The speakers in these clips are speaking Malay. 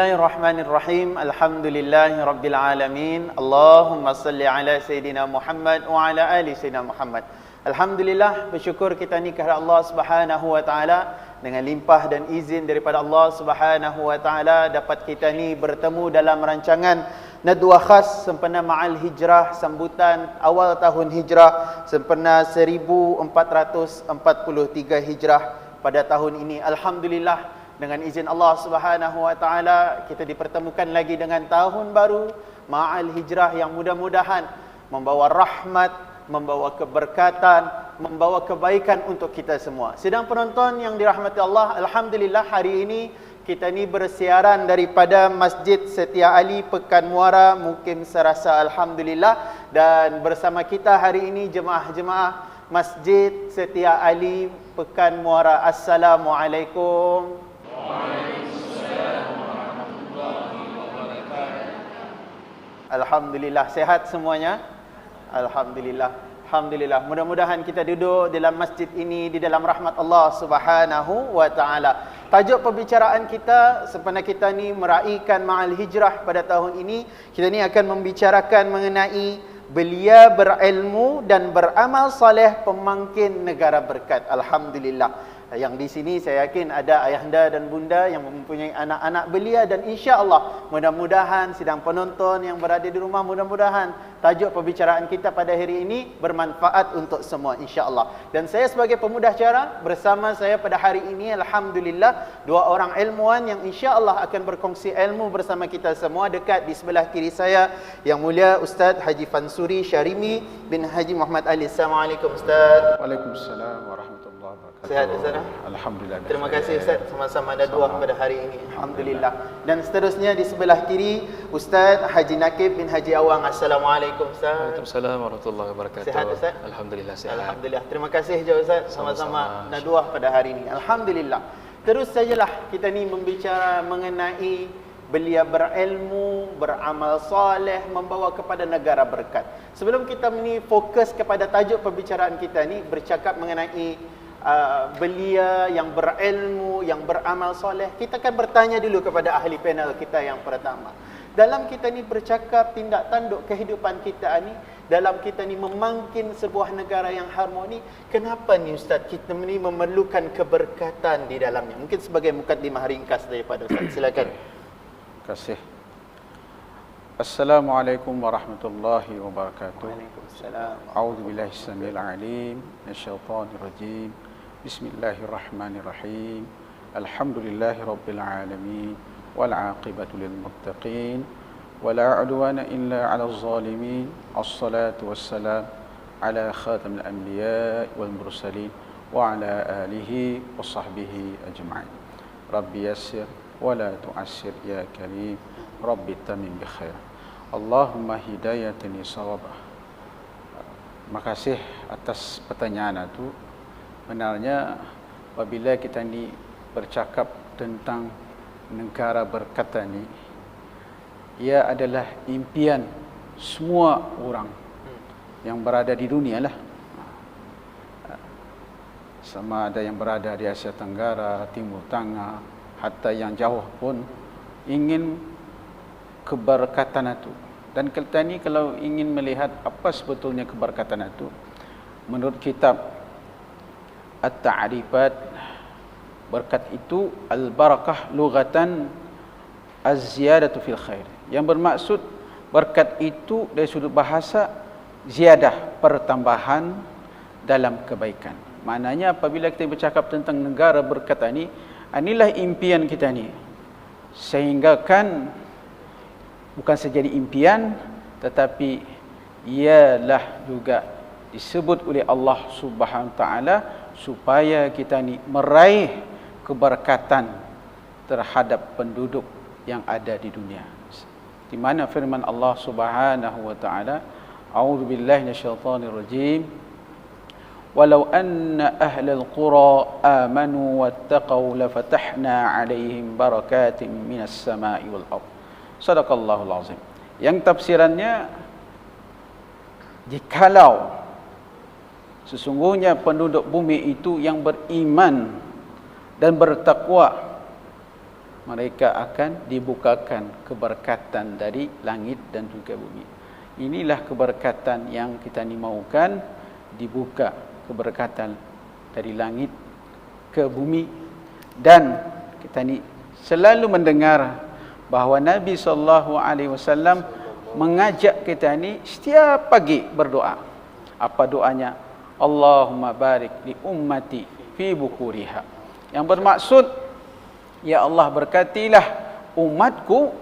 Bismillahirrahmanirrahim. Alhamdulillahirabbil alamin. Allahumma salli ala sayidina Muhammad wa ala ali sayidina Muhammad. Alhamdulillah, bersyukur kita ni kepada Allah Subhanahu wa taala dengan limpah dan izin daripada Allah Subhanahu wa taala dapat kita ni bertemu dalam rancangan Nadwa khas sempena Ma'al Hijrah, sambutan awal tahun Hijrah sempena 1443 Hijrah pada tahun ini. Alhamdulillah, dengan izin Allah Subhanahu wa taala kita dipertemukan lagi dengan tahun baru Ma'al Hijrah yang mudah-mudahan membawa rahmat, membawa keberkatan, membawa kebaikan untuk kita semua. Sedang penonton yang dirahmati Allah, alhamdulillah hari ini kita ni bersiaran daripada Masjid Setia Ali Pekan Muara, Mukim Serasa, alhamdulillah. Dan bersama kita hari ini jemaah-jemaah Masjid Setia Ali Pekan Muara. Assalamualaikum. Alhamdulillah, sehat semuanya? Alhamdulillah. Alhamdulillah. Mudah-mudahan kita duduk dalam masjid ini di dalam rahmat Allah Subhanahu wa taala. Tajuk pembicaraan kita sempena kita ni meraihkan Ma'al Hijrah pada tahun ini, kita ni akan membicarakan mengenai belia berilmu dan beramal soleh pemangkin negara berkat. Alhamdulillah. Yang di sini saya yakin ada ayahanda dan bunda yang mempunyai anak-anak belia, dan insya-Allah mudah-mudahan sidang penonton yang berada di rumah, mudah-mudahan tajuk pembicaraan kita pada hari ini bermanfaat untuk semua insya-Allah. Dan saya sebagai pemudah cara bersama saya pada hari ini alhamdulillah dua orang ilmuwan yang insya-Allah akan berkongsi ilmu bersama kita semua. Dekat di sebelah kiri saya yang mulia Ustaz Haji Fansuri Syarimi bin Haji Muhammad Ali. Assalamualaikum Ustaz. Waalaikumsalam warahmatullahi wabarakatuh. Sehat Ustaz? Alhamdulillah. Terima kasih Ustaz, sama-sama ada dua pada hari ini. Alhamdulillah. Dan seterusnya di sebelah kiri Ustaz Haji Nakib bin Haji Awang. Assalamualaikum Ustaz. Waalaikumsalam warahmatullahi wabarakatuh. Sehat Ustaz? Alhamdulillah sehat. Alhamdulillah. Terima kasih juga Ustaz, sama-sama naduah pada hari ini. Alhamdulillah. Terus sajalah kita ni membicara mengenai belia berilmu, beramal soleh, membawa kepada negara berkat. Sebelum kita ni fokus kepada tajuk pembicaraan kita ni bercakap mengenai belia yang berilmu, yang beramal soleh, kita akan bertanya dulu kepada ahli panel kita yang pertama. Dalam kita ni bercakap tindak tanduk kehidupan kita ni, dalam kita ni memangkin sebuah negara yang harmoni, kenapa ni Ustaz kita ni memerlukan keberkatan di dalamnya? Mungkin sebagai mukaddimah ringkas daripada Ustaz, silakan. Terima kasih. Assalamualaikum warahmatullahi wabarakatuh. Waalaikumsalam. A'udzubillahi samil alim minasyaitonir rajim. Bismillahirrahmanirrahim. Alhamdulillahi rabbil alamin wal 'aqibatu lil muttaqin wala 'udwana illa 'alal zalimin. Assalatu wassalam ala khatamil anbiya wal mursalin wa ala alihi wa sahbihi ajma'in. Rabbi yassir wa la tu'assir ya karim. Rabbi tamim bi khair. Allahumma hidayatan li shawab. Makasih atas pertanyaan itu. Benarnya apabila kita ni bercakap tentang negara berkat ni, ia adalah impian semua orang yang berada di dunia lah. Sama ada yang berada di Asia Tenggara, Timur Tengah, hatta yang jauh pun ingin keberkatan itu. Dan kita ni kalau ingin melihat apa sebetulnya keberkatan itu, menurut kitab At-Ta'rifat, berkat itu al-barakah lughatan az-ziyadatu fil khair. Yang bermaksud berkat itu dari sudut bahasa ziyadah, pertambahan dalam kebaikan. Maknanya apabila kita bercakap tentang negara berkat ini, inilah impian kita ni. Sehingga kan bukan saja impian, tetapi ialah juga disebut oleh Allah Subhanahu wa taala supaya kita ni meraih keberkatan terhadap penduduk yang ada di dunia. Di mana firman Allah Subhanahu wa taala, a'udzubillahi minasyaitonir rajim, walau anna ahlal qura amanu wattaqau lafatahna 'alaihim barakatin minas sama'i wal ardh. Sadaqallahul azim. Yang tafsirannya, jikalau sesungguhnya penduduk bumi itu yang beriman dan bertakwa, mereka akan dibukakan keberkatan dari langit dan juga bumi. Inilah keberkatan yang kita ni mahukan, dibuka keberkatan dari langit ke bumi. Dan kita ni selalu mendengar bahawa Nabi SAW mengajak kita ni setiap pagi berdoa. Apa doanya? Allahumma barik li ummati fi bukuriha. Yang bermaksud, ya Allah berkatilah umatku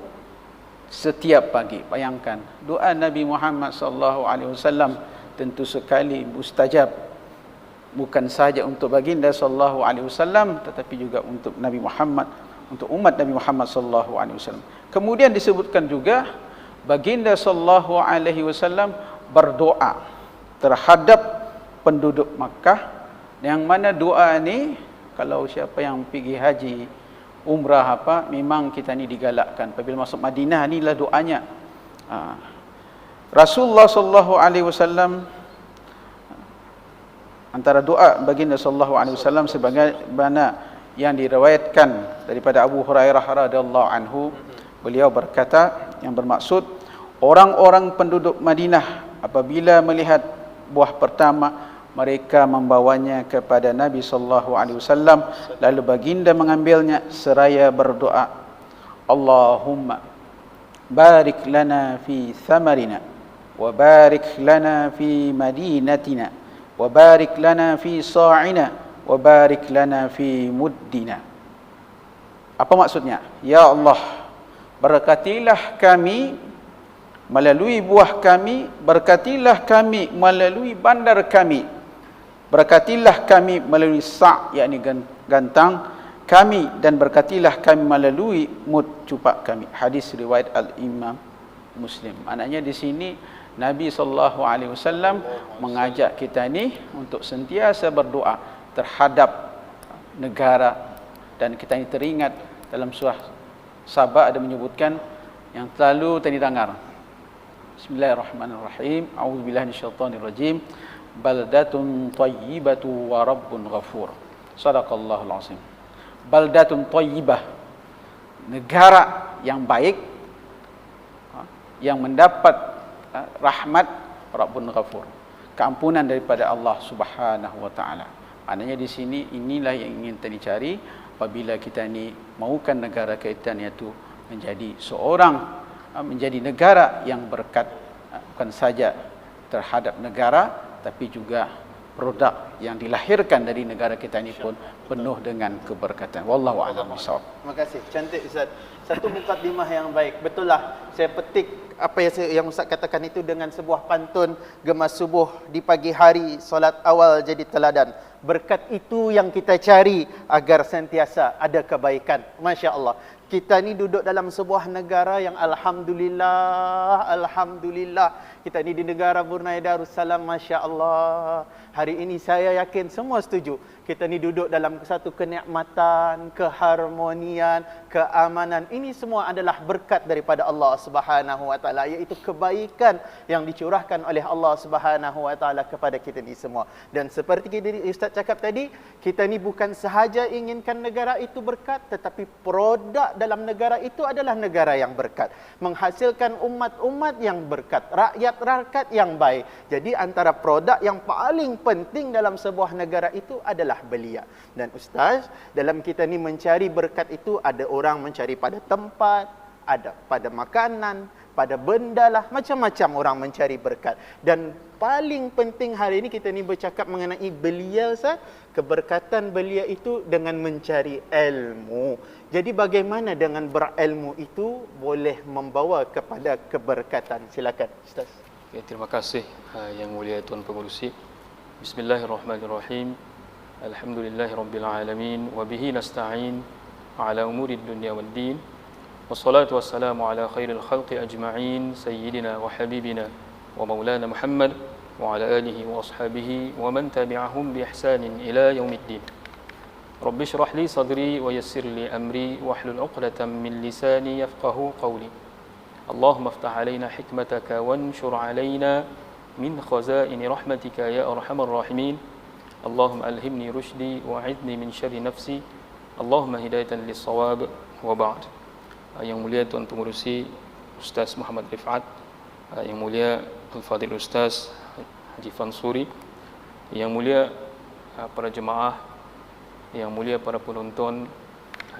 setiap pagi. Bayangkan doa Nabi Muhammad SAW tentu sekali mustajab, bukan saja untuk baginda SAW tetapi juga untuk Nabi Muhammad, untuk umat Nabi Muhammad SAW. Kemudian disebutkan juga baginda SAW berdoa terhadap penduduk Makkah, yang mana doa ni kalau siapa yang pergi haji, umrah apa, memang kita ni digalakkan apabila masuk Madinah, inilah doanya. Rasulullah SAW, antara doa baginda SAW sebagaimana yang diriwayatkan daripada Abu Hurairah radhiyallahu anhu, beliau berkata, yang bermaksud orang-orang penduduk Madinah apabila melihat buah pertama, mereka membawanya kepada Nabi SAW, lalu baginda mengambilnya seraya berdoa, Allahumma barik lana fi thamarina, wa barik lana fi madinatina, wa barik lana fi sa'ina, wa barik lana fi muddina. Apa maksudnya? Ya Allah, berkatilah kami melalui buah kami, berkatilah kami melalui bandar kami, berkatilah kami melalui sa', yakni gantang kami, dan berkatilah kami melalui mud, cupak kami. Hadis riwayat Al-Imam Muslim. Maknanya di sini Nabi SAW mengajak kita ni untuk sentiasa berdoa terhadap negara, dan kita ni teringat dalam surah Sabah ada menyebutkan yang selalu tadi dengar. Bismillahirrahmanirrahim. A'udzubillahi minasyaitonirrajim. Baldatun tayyibatu wa rabbun ghafur. Shadaqallahul azim. Baldatun tayyibah, negara yang baik, yang mendapat rahmat rabbun ghafur, keampunan daripada Allah Subhanahu wa taala. Maknanya di sini inilah yang ingin kita cari apabila kita ni mahukan negara kita ni itu menjadi menjadi negara yang berkat, bukan saja terhadap negara tapi juga produk yang dilahirkan dari negara kita ini pun penuh dengan keberkatan. Wallahu a'lam bishawab. Terima kasih. Cantik Ustaz. Satu mukadimah yang baik. Betul lah. Saya petik apa yang Ustaz katakan itu dengan sebuah pantun gemas subuh di pagi hari, solat awal jadi teladan. Berkat itu yang kita cari agar sentiasa ada kebaikan. Masya Allah. Kita ni duduk dalam sebuah negara yang Alhamdulillah. Kita ni di negara Brunei Darussalam, Masya Allah. Hari ini saya yakin semua setuju. Kita ni duduk dalam satu kenikmatan, keharmonian, keamanan. Ini semua adalah berkat daripada Allah Subhanahu wa taala, iaitu kebaikan yang dicurahkan oleh Allah Subhanahu wa taala kepada kita ni semua. Dan seperti Ustaz cakap tadi, kita ni bukan sahaja inginkan negara itu berkat, tetapi produk dalam negara itu adalah negara yang berkat, menghasilkan umat-umat yang berkat, rakyat-rakyat yang baik. Jadi antara produk yang paling penting dalam sebuah negara itu adalah belia. Dan Ustaz, dalam kita ni mencari berkat itu, ada orang mencari pada tempat, ada pada makanan, pada benda lah, macam-macam orang mencari berkat. Dan paling penting hari ini kita ni bercakap mengenai belia, Ustaz. Keberkatan belia itu dengan mencari ilmu. Jadi bagaimana dengan berilmu itu boleh membawa kepada keberkatan? Silakan Ustaz. Okay, terima kasih Yang Mulia Tuan Pengerusi. Bismillahirrahmanirrahim. Alhamdulillahirabbil alamin wa bihi nasta'in ala umurid dunya waddin. Wassalatu wassalamu ala khairil khalqi ajma'in sayyidina wa habibina wa maulana Muhammad wa ala alihi wa ashabihi wa man tabi'ahum bi ihsanin ila yaumiddin. Rabbi shrah li sadri wa yassir li amri wahlul 'uqdatam min lisani yafqahu qawli. Allahumma iftah 'alaina hikmataka wanshur 'alaina min khazaini rahmatika ya arhamar rahimin. Allahumma alhimni rushdi wa 'idni min syarri nafsi. Allahumma hidayatan lis-shawab wa ba'd. Yang mulia Tuan Pengerusi Ustaz Muhammad Rifat, yang mulia Al-Fadhil Ustaz Haji Fansuri, yang mulia para jemaah, yang mulia para penonton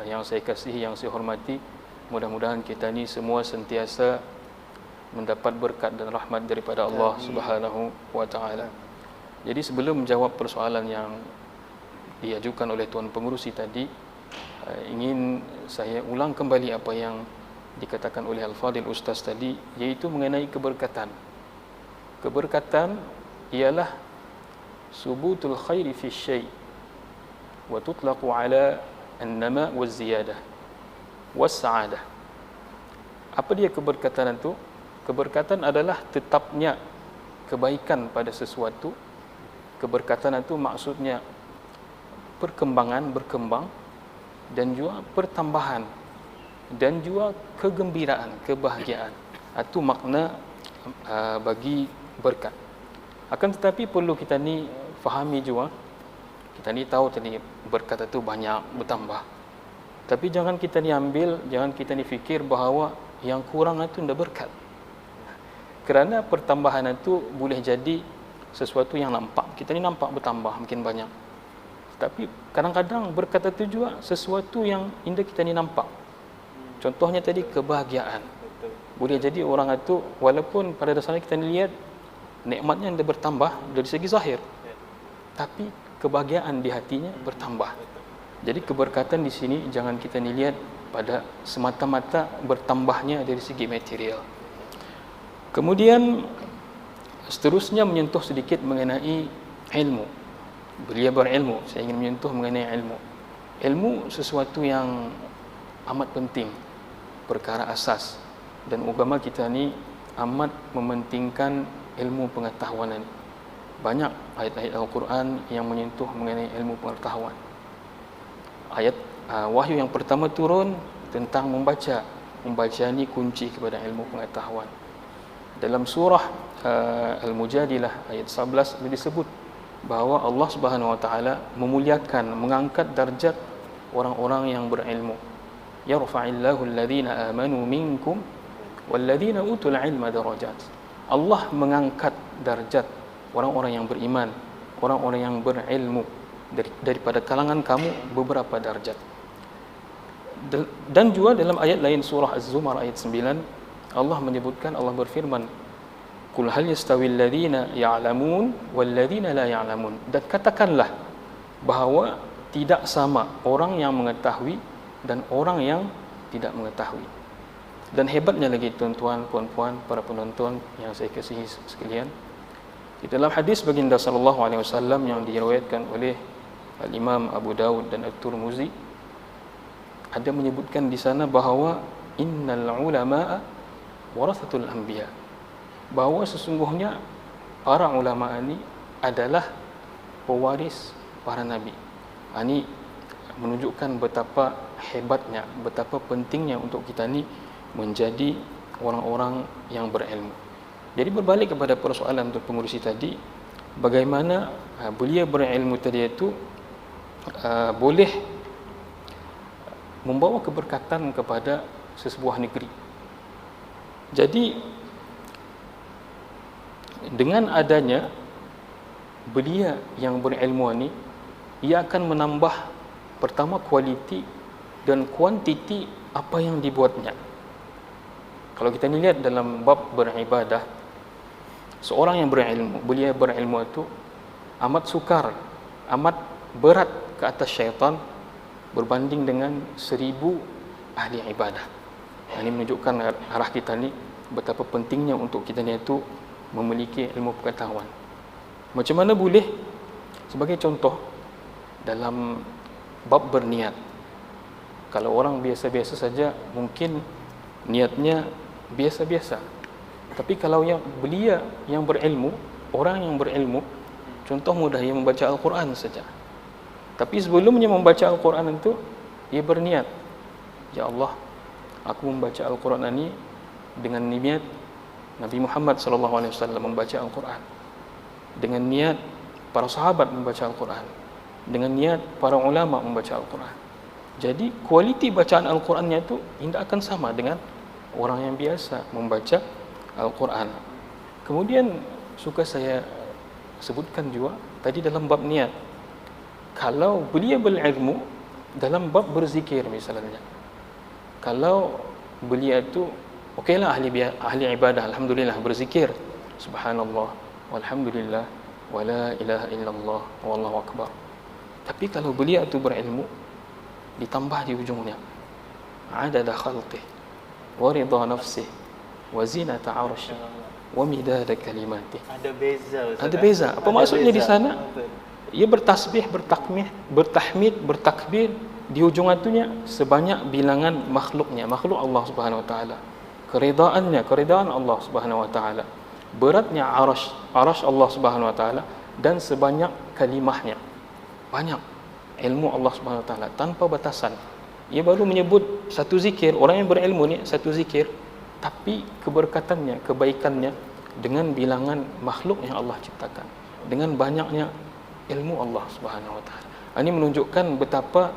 yang saya kasihi, yang saya hormati, mudah-mudahan kita ni semua sentiasa mendapat berkat dan rahmat daripada Allah Subhanahu wa taala. Jadi sebelum menjawab persoalan yang diajukan oleh Tuan Pengerusi tadi, ingin saya ulang kembali apa yang dikatakan oleh Al-Fadhil Ustaz tadi, iaitu mengenai keberkatan. Keberkatan ialah subutul khairi fi syai' wa tutlaqu ala an-nama wa ziyadah wa sa'adah. Apa dia keberkatan itu? Keberkatan adalah tetapnya kebaikan pada sesuatu. Keberkatan itu maksudnya perkembangan, berkembang, dan juga pertambahan, dan juga kegembiraan, kebahagiaan. Itu makna bagi berkat. Akan tetapi perlu kita ni fahami juga, kita ni tahu tadi berkat itu banyak, bertambah. Tapi jangan kita ni ambil, jangan kita ni fikir bahawa yang kurang itu tidak berkat. Kerana pertambahan itu boleh jadi sesuatu yang nampak. Kita ni nampak bertambah, makin banyak. Tapi kadang-kadang berkat itu juga sesuatu yang indah kita ni nampak. Contohnya tadi kebahagiaan. Boleh jadi orang itu walaupun pada dasarnya kita ni lihat nikmatnya tidak bertambah dari segi zahir, tapi kebahagiaan di hatinya bertambah. Jadi keberkatan di sini jangan kita ni lihat pada semata-mata bertambahnya dari segi material. Kemudian seterusnya menyentuh sedikit mengenai ilmu. Belia berilmu, saya ingin menyentuh mengenai ilmu. Ilmu sesuatu yang amat penting, perkara asas, dan agama kita ni amat mementingkan ilmu pengetahuan. Banyak ayat-ayat Al-Quran yang menyentuh mengenai ilmu pengetahuan. Ayat wahyu yang pertama turun tentang membaca. Membaca ni kunci kepada ilmu pengetahuan. Dalam surah Al-Mujadilah ayat 11 disebut bahawa Allah Subhanahu wa taala memuliakan, mengangkat darjat orang-orang yang berilmu. Yarfa'illahu alladhina amanu minkum walladhina utul ilma darajat. Allah mengangkat darjat orang-orang yang beriman, orang-orang yang berilmu daripada kalangan kamu beberapa darjat. Dan juga dalam ayat lain surah Az-Zumar ayat 9 Allah menyebutkan, Allah berfirman, "Qul hal yastawil ladzina ya'lamun wal ladzina la ya'lamun." Dan katakanlah bahawa tidak sama orang yang mengetahui dan orang yang tidak mengetahui. Dan hebatnya lagi tuan-tuan, puan-puan, para penonton yang saya kasihi sekalian, di dalam hadis baginda sallallahu alaihi wasallam yang diriwayatkan oleh Al-Imam Abu Dawud dan At-Tirmizi, ada menyebutkan di sana bahawa innal ulama'a warathatul anbiya, bahawa sesungguhnya para ulama ini adalah pewaris para nabi. Ini menunjukkan betapa hebatnya, betapa pentingnya untuk kita ni menjadi orang-orang yang berilmu. Jadi berbalik kepada persoalan untuk pengurusi tadi, bagaimana belia berilmu tadi itu boleh membawa keberkatan kepada sesebuah negeri. Jadi dengan adanya belia yang berilmu ini, ia akan menambah pertama kualiti dan kuantiti apa yang dibuatnya. Kalau kita lihat dalam bab beribadah, seorang yang berilmu, belia berilmu itu amat sukar, amat berat ke atas syaitan berbanding dengan 1000 ahli ibadah. Ini menunjukkan arah kita ni betapa pentingnya untuk kita ni itu memiliki ilmu pengetahuan. Macam mana boleh? Sebagai contoh, dalam bab berniat, kalau orang biasa-biasa saja mungkin niatnya biasa-biasa. Tapi kalau yang belia yang berilmu, orang yang berilmu, contoh mudah, ia membaca Al-Quran saja. Tapi sebelumnya membaca Al-Quran itu, ia berniat, ya Allah, aku membaca Al-Quran ini dengan niat Nabi Muhammad SAW membaca Al-Quran, dengan niat para sahabat membaca Al-Quran, dengan niat para ulama membaca Al-Quran. Jadi kualiti bacaan Al-Qurannya itu tidak akan sama dengan orang yang biasa membaca Al-Quran. Kemudian suka saya sebutkan juga tadi dalam bab niat. Kalau belia berilmu dalam bab berzikir misalnya, kalau belia itu okeylah ahli ibadah, alhamdulillah berzikir, subhanallah, walhamdulillah, wala ilaha illallah, wallahu akbar. Tapi kalau belia itu berilmu, ditambah di ujungnya adada khalqih wa ridha nafsih wa zinata arsyih wa midada kalimatih. Ada beza Ustaz. Ada beza. Apa Ada maksudnya beza. di sana? Betul. Ia bertasbih, bertahmid, bertakbir di ujung itunya sebanyak bilangan makhluknya, makhluk Allah Subhanahu wa taala. Keridaan Allah Subhanahu wa taala. Beratnya arasy Allah Subhanahu wa taala dan sebanyak kalimahnya. Banyak ilmu Allah Subhanahu wa taala tanpa batasan. Ia baru menyebut satu zikir, orang yang berilmu ni satu zikir, tapi keberkatannya, kebaikannya dengan bilangan makhluk yang Allah ciptakan, dengan banyaknya ilmu Allah Subhanahu wa taala. Ini menunjukkan betapa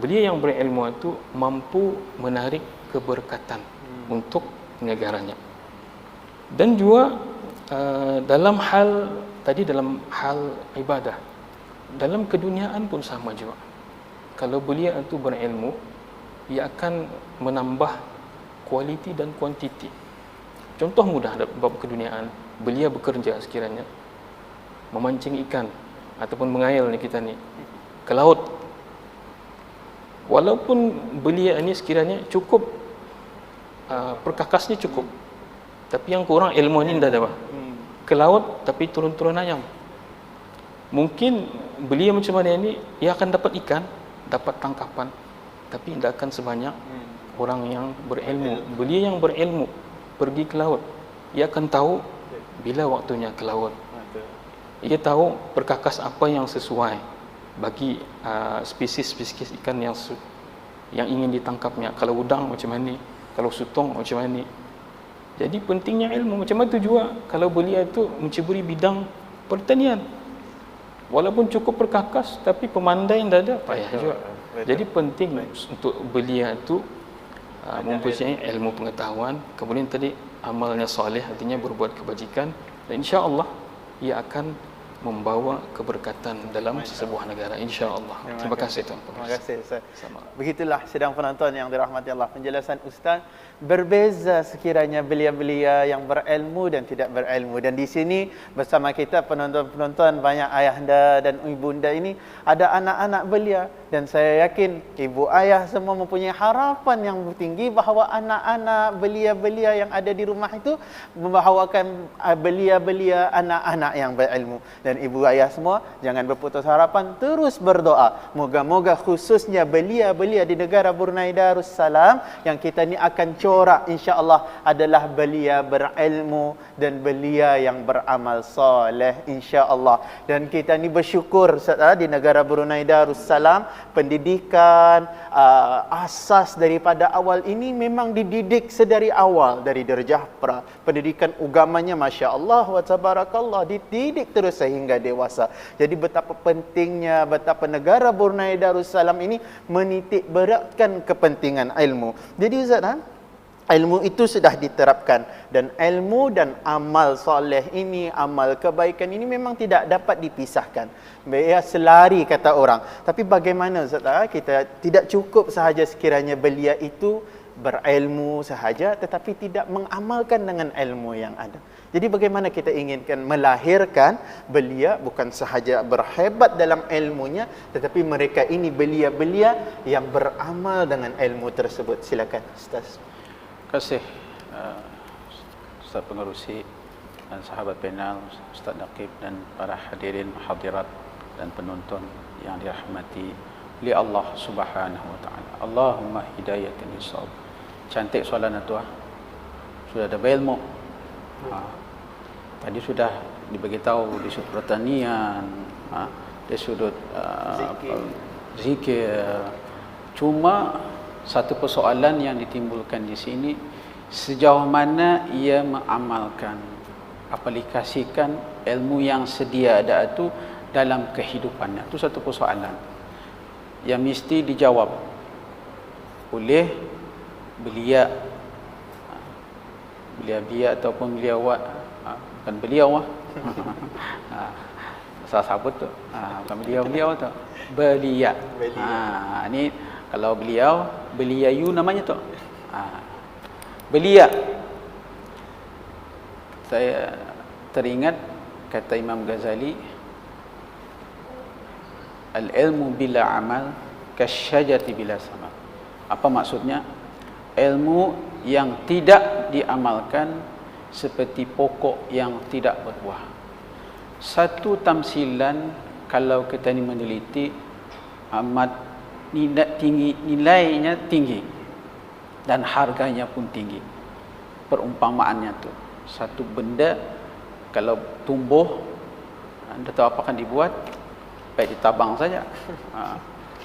beliau yang berilmu itu mampu menarik keberkatan untuk negaranya. Dan juga dalam hal ibadah, dalam keduniaan pun sama juga. Kalau beliau itu berilmu, ia akan menambah kualiti dan kuantiti. Contoh mudah dalam bab keduniaan, beliau bekerja sekiranya memancing ikan ataupun mengail ni kita ni ke laut. Walaupun beliau ini sekiranya cukup perkakasnya cukup, tapi yang kurang ilmu ni dah ada. Ke laut tapi turun-turun ayam. Mungkin beliau macam mana ni, ia akan dapat ikan, dapat tangkapan, tapi tidak akan sebanyak orang yang berilmu. Beliau yang berilmu pergi ke laut, ia akan tahu bila waktunya ke laut. Ia tahu perkakas apa yang sesuai bagi spesies-spesies ikan yang ingin ditangkapnya. Kalau udang macam mana, kalau sutong macam mana. Jadi pentingnya ilmu. Macam itu juga kalau beliau itu menceburi bidang pertanian. Walaupun cukup perkakas, tapi pemandai yang ada payah juga. Jadi penting untuk beliau itu mempunyai ilmu pengetahuan. Kemudian tadi amalnya soleh, artinya berbuat kebajikan. Dan insya-Allah ia akan membawa keberkatan dalam sebuah negara, insya-Allah. Terima kasih tuan. Terima kasih Ustaz. Begitulah sidang penonton yang dirahmati Allah, penjelasan Ustaz berbeza sekiranya belia-belia yang berilmu dan tidak berilmu. Dan di sini bersama kita penonton-penonton banyak ayahanda dan ibunda ini ada anak-anak belia, dan saya yakin ibu ayah semua mempunyai harapan yang tinggi bahawa anak-anak belia-belia yang ada di rumah itu membahawakan belia-belia anak-anak yang berilmu. Dan ibu ayah semua jangan berputus harapan, terus berdoa moga-moga khususnya belia-belia di negara Brunei Darussalam yang kita ni akan corak insya-Allah adalah belia berilmu dan belia yang beramal soleh insya-Allah. Dan kita ni bersyukur di negara Brunei Darussalam, pendidikan asas daripada awal ini memang dididik sedari awal dari darjah pendidikan agamanya, masya-Allah wa tabarakallah, dididik terus sehingga dewasa. Jadi betapa pentingnya, betapa negara Brunei Darussalam ini menitik beratkan kepentingan ilmu. Jadi Ustaz, ilmu itu sudah diterapkan, dan ilmu dan amal soleh ini, amal kebaikan ini memang tidak dapat dipisahkan. Ya, selari kata orang. Tapi bagaimana Ustaz, kita tidak cukup sahaja sekiranya belia itu berilmu sahaja tetapi tidak mengamalkan dengan ilmu yang ada. Jadi bagaimana kita inginkan melahirkan belia bukan sahaja berhebat dalam ilmunya, tetapi mereka ini belia-belia yang beramal dengan ilmu tersebut. Silakan Ustaz. Terima kasih Ustaz Pengerusi dan sahabat panel, Ustaz Naqib dan para hadirin hadirat dan penonton yang dirahmati oleh Allah Subhanahu wa taala. Allahumma hidayatan lis-shawab. Cantik soalan itu sudah ada ilmu. Tadi sudah dibagi tahu di sudut pertanian, di sudut zikir. Cuma satu persoalan yang ditimbulkan di sini, sejauh mana ia mengamalkan, aplikasikan ilmu yang sedia ada itu dalam kehidupannya. Itu satu persoalan. yang mesti dijawab oleh belia, belia ataupun beliau, bukan beliau salah sabut tu, bukan beliau tu, belia. Ni kalau beliau, beliayu namanya tu. Belia. Saya teringat kata Imam Ghazali, al-ilmu bila amal kasyajati bila sama. Apa maksudnya? Ilmu yang tidak diamalkan seperti pokok yang tidak berbuah. Satu tamsilan kalau kita ni meneliti amat nilainya tinggi dan harganya pun tinggi. Perumpamaannya tu, satu benda kalau tumbuh, anda tahu apa akan dibuat? Baik ditabang saja.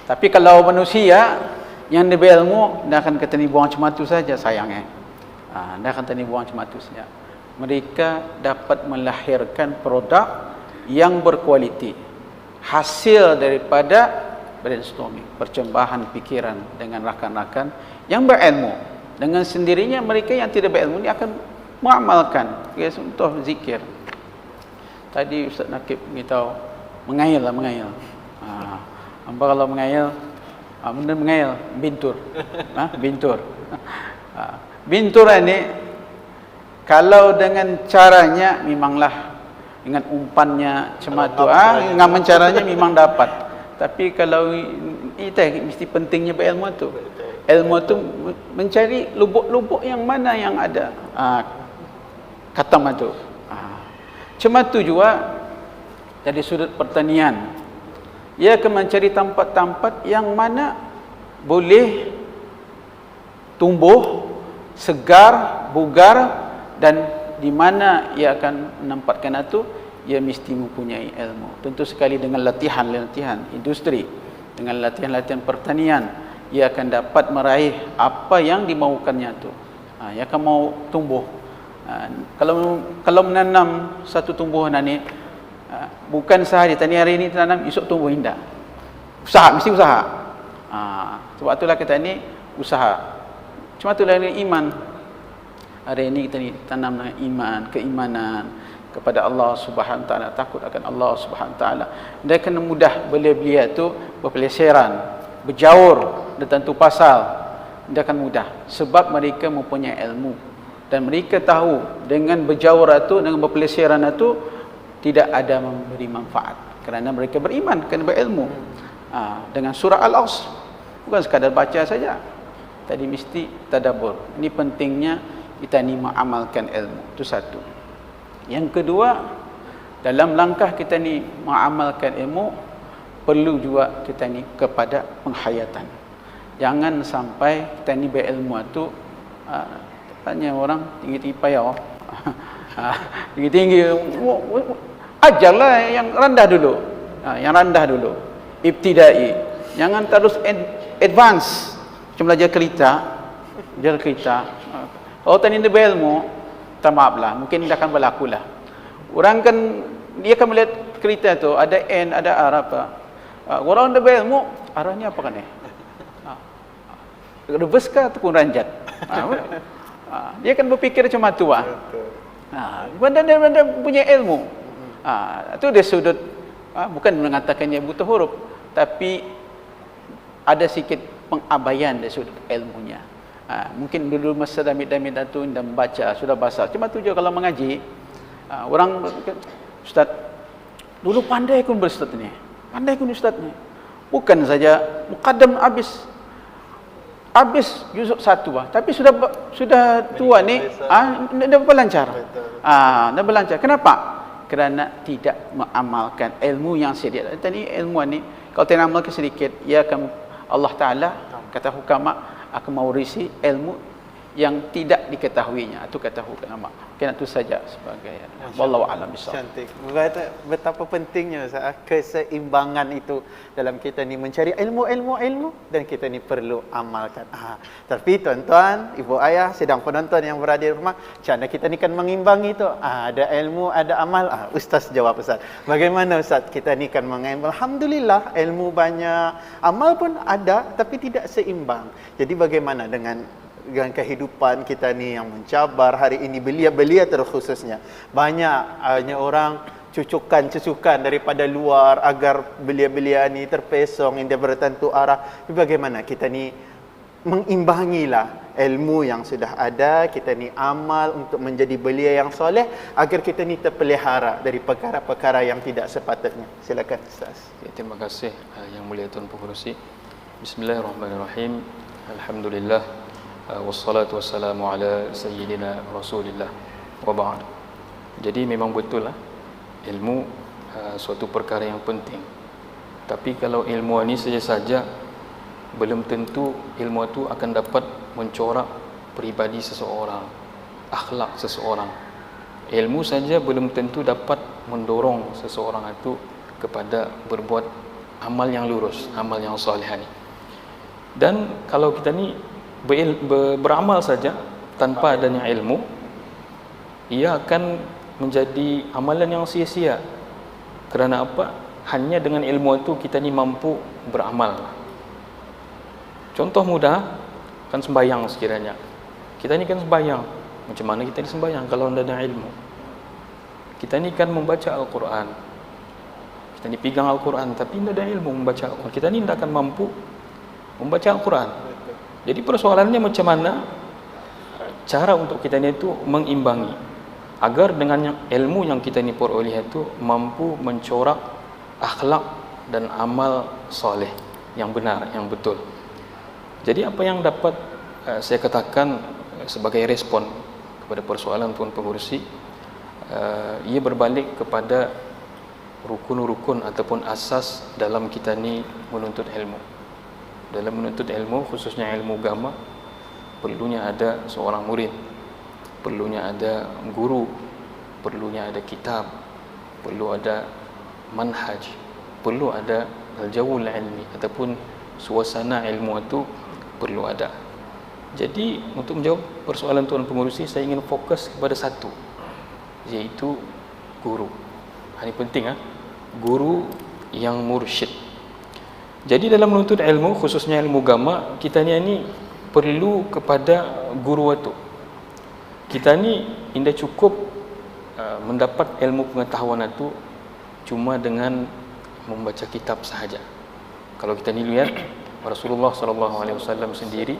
Tapi kalau manusia yang dia berilmu, dia akan kata ni buang cematu saja, sayangnya. Dia akan kata ni buang cematu saja. Mereka dapat melahirkan produk yang berkualiti, hasil daripada brainstorming, percembahan pikiran dengan rakan-rakan yang berilmu. Dengan sendirinya mereka yang tidak berilmu ni akan mengamalkan. Contoh zikir. Tadi Ustaz Nakib beritahu, mengail. Hamba kalau mengail, benda mengail, bintur. Bintur. Bintur ini kalau dengan caranya memanglah, dengan umpannya cematu, dengan caranya memang dapat. Tapi kalau itu mesti pentingnya berilmu tu. Ilmu tu mencari lubuk-lubuk yang mana yang ada kata matu. Cematu juga dari sudut pertanian, ia akan mencari tempat-tempat yang mana boleh tumbuh segar, bugar, dan di mana ia akan menempatkan itu, ia mesti mempunyai ilmu. Tentu sekali dengan latihan industri, dengan latihan pertanian, ia akan dapat meraih apa yang dimaukannya itu. Ia akan mau tumbuh. Kalau menanam satu tumbuhan ini, bukan sahaja tani hari ini tanam, esok tumbuh indah. Mesti usaha. Sebab itulah kita ini usaha. Cuma itulah ini iman. Hari ini kita ni tanam iman, keimanan kepada Allah Subhanahu Wa Taala, takut akan Allah Subhanahu Wa Taala. Dia akan mudah belia itu berpeleseran, berjaur dan tentu pasal. Dia akan mudah sebab mereka mempunyai ilmu dan mereka tahu dengan berjaur itu, dengan berpeleseran itu tidak ada memberi manfaat kerana mereka beriman, kerana berilmu. Dengan surah Al-Asr bukan sekadar baca saja, tadi mesti tadabbur. Ini pentingnya kita ni mengamalkan ilmu. Itu satu. Yang kedua, dalam langkah kita ni mengamalkan ilmu, perlu juga kita ni kepada penghayatan. Jangan sampai kita ni berilmu itu tanya orang tinggi-tinggi payah. Tinggi-tinggi, ajarlah yang rendah dulu. Yang rendah dulu. Ibtidai. Jangan terus advance. Macam belajar kereta. Kalau tadi dia berilmu, tak maaflah, mungkin dia akan berlaku lah. Orang kan, dia akan melihat kereta tu, ada N, ada R apa. Orang dia berilmu, arahnya apa kan ni? Reverse kah ataupun ranjat? Dia akan berfikir macam tu lah. Benda dia punya ilmu. Itu dia sudut, bukan mengatakan dia buta huruf, tapi ada sikit pengabaian dari sudut ilmunya. Mungkin dulu masa damit-damit itu dah membaca, sudah bahasa. Cuma tu je kalau mengaji, orang, Ustaz, dulu pandai pun berustad ni. Pandai pun Ustaz ni. Bukan saja muqaddam habis juzuk 1 tapi sudah tua ni, dah berlancar. Dah berlancar. Kenapa? Kerana tidak mengamalkan ilmu yang sedia. Tadi ilmu ni kalau tidak amalkan sedikit, ia akan Allah Taala kata hukama akan mewarisi ilmu yang tidak diketahuinya. Itu kata ulama. Mungkin itu saja sebagai wallahu a'lam bishawab. Cantik. Betapa pentingnya Ustaz, keseimbangan itu dalam kita ni mencari ilmu dan kita ni perlu amalkan. Tapi tuan-tuan, ibu ayah, sedang penonton yang berada di rumah, macam mana kita ni kan mengimbangi itu? Ada ilmu, ada amal. Ustaz jawab Ustaz. Bagaimana Ustaz kita ni kan mengimbang? Alhamdulillah, ilmu banyak, amal pun ada tapi tidak seimbang. Jadi bagaimana dengan kehidupan kita ni yang mencabar hari ini, belia-belia terkhususnya banyak orang cucukan daripada luar agar belia-belia ni terpesong, dia bertentu arah. Jadi bagaimana kita ni mengimbangilah ilmu yang sudah ada, kita ni amal untuk menjadi belia yang soleh agar kita ni terpelihara dari perkara-perkara yang tidak sepatutnya. Silakan Ustaz. Ya, terima kasih Yang Mulia Tuan Pengerusi. Bismillahirrahmanirrahim. Alhamdulillah. Wassalatu wassalamu ala sayyidina Rasulillah wa ba'd. Jadi memang betul lah, ilmu suatu perkara yang penting. Tapi kalau ilmu ini saja belum tentu ilmu itu akan dapat mencorak peribadi seseorang, akhlak seseorang. Ilmu saja belum tentu dapat mendorong seseorang itu kepada berbuat amal yang lurus, amal yang soleh ni. Dan kalau kita ni beramal saja tanpa adanya ilmu, ia akan menjadi amalan yang sia-sia. Kerana apa? Hanya dengan ilmu itu kita ni mampu beramal. Contoh mudah, kan sembahyang sekiranya. Kita ni kan sembahyang. Macam mana kita ni sembahyang kalau tidak ada ilmu? Kita ni kan membaca Al-Quran. Kita ni pegang Al-Quran tapi tidak ada ilmu membaca Al-Quran. Kita ni tidak akan mampu membaca Al-Quran. Jadi persoalannya macam mana cara untuk kita ni itu mengimbangi agar dengan ilmu yang kita ni peroleh itu mampu mencorak akhlak dan amal soleh yang benar, yang betul. Jadi apa yang dapat saya katakan sebagai respon kepada persoalan Tuan Pengerusi, ia berbalik kepada rukun-rukun ataupun asas dalam kita ni menuntut ilmu. Dalam menuntut ilmu, khususnya ilmu agama, perlunya ada seorang murid, perlunya ada guru, perlunya ada kitab, perlu ada manhaj, perlu ada al-jawul ilmi ataupun suasana ilmu itu perlu ada. Jadi untuk menjawab persoalan Tuan Pengerusi, saya ingin fokus kepada satu, iaitu guru. Ini penting, guru yang mursyid. Jadi dalam menuntut ilmu, khususnya ilmu agama, kita ni perlu kepada guru itu. Kita ni tidak cukup mendapat ilmu pengetahuan itu cuma dengan membaca kitab sahaja. Kalau kita ni lihat, Rasulullah SAW sendiri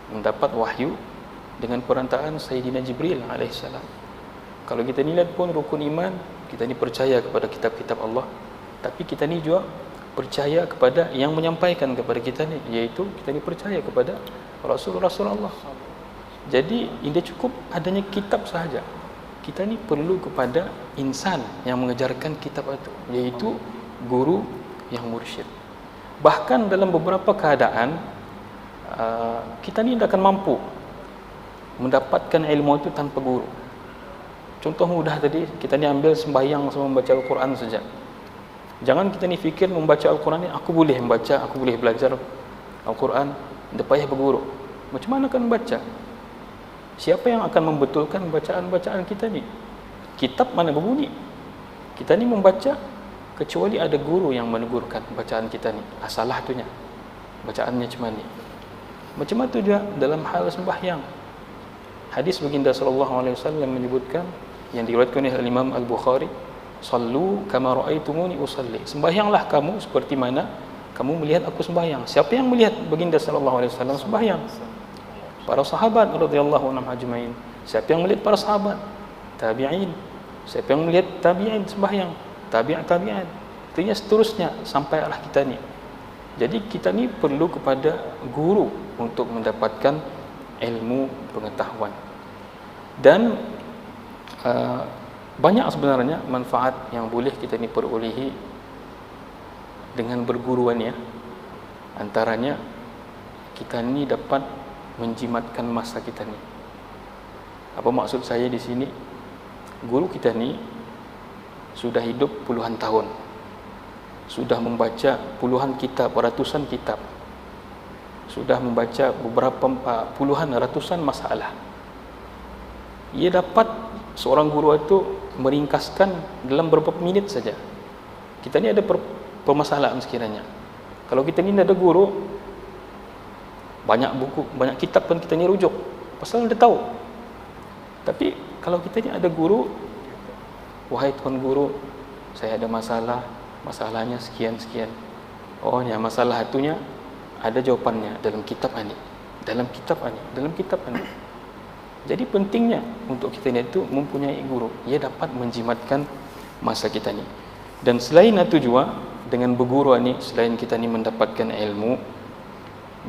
mendapat wahyu dengan perantaraan Sayyidina Jibril alaihissalam. Kalau kita ni lihat pun rukun iman, kita ni percaya kepada kitab-kitab Allah, tapi kita ni juga percaya kepada yang menyampaikan kepada kita ni, iaitu kita ni percaya kepada Rasulullah. Jadi tidak cukup adanya kitab sahaja. Kita ni perlu kepada insan yang mengejarkan kitab itu, iaitu guru yang mursyid. Bahkan dalam beberapa keadaan kita ni tidak akan mampu mendapatkan ilmu itu tanpa guru. Contoh mudah tadi, kita ni ambil sembahyang sama membaca Al-Quran saja. Jangan kita ni fikir membaca Al-Quran ni aku boleh membaca, aku boleh belajar Al-Quran, tidak payah berguru. Macam mana akan membaca? Siapa yang akan membetulkan bacaan-bacaan kita ni? Kitab mana berbunyi? Kita ni membaca kecuali ada guru yang menegurkan bacaan kita ni. Salah tunya. Bacaannya macam mana? Macam itu juga dalam hal sembahyang. Hadis baginda sallallahu alaihi wasallam menyebutkan, yang diriwayatkan oleh Imam Al-Bukhari, sallu kama ra'aitumuni usalli. Sembahyanglah kamu seperti mana kamu melihat aku sembahyang. Siapa yang melihat baginda sallallahu alaihi wasallam sembahyang? Para sahabat radhiyallahu anhum ajmain. Siapa yang melihat para sahabat? Tabi'in. Siapa yang melihat tabi'in sembahyang? Tabi'in. Artinya seterusnya sampai arah kita ni. Jadi kita ni perlu kepada guru untuk mendapatkan ilmu pengetahuan. Dan banyak sebenarnya manfaat yang boleh kita ni perolehi dengan berguruan ya. Antaranya kita ni dapat menjimatkan masa kita ni. Apa maksud saya di sini? Guru kita ni sudah hidup puluhan tahun, sudah membaca puluhan kitab, ratusan kitab, sudah membaca beberapa puluhan, ratusan masalah. Ia dapat, seorang guru itu meringkaskan dalam beberapa minit saja. Kita ni ada permasalahan sekiranya. Kalau kita ni ada guru, banyak buku, banyak kitab pun kita ni rujuk, pasal dia tahu. Tapi kalau kita ni ada guru, wahai tuan guru, saya ada masalah, masalahnya sekian-sekian. Oh ya, masalah itunya ada jawapannya dalam kitab ini, dalam kitab ini, dalam kitab ini. Jadi pentingnya untuk kita ni itu mempunyai guru, ia dapat menjimatkan masa kita ni. Dan selain itu juga, dengan berguru ni, selain kita ni mendapatkan ilmu,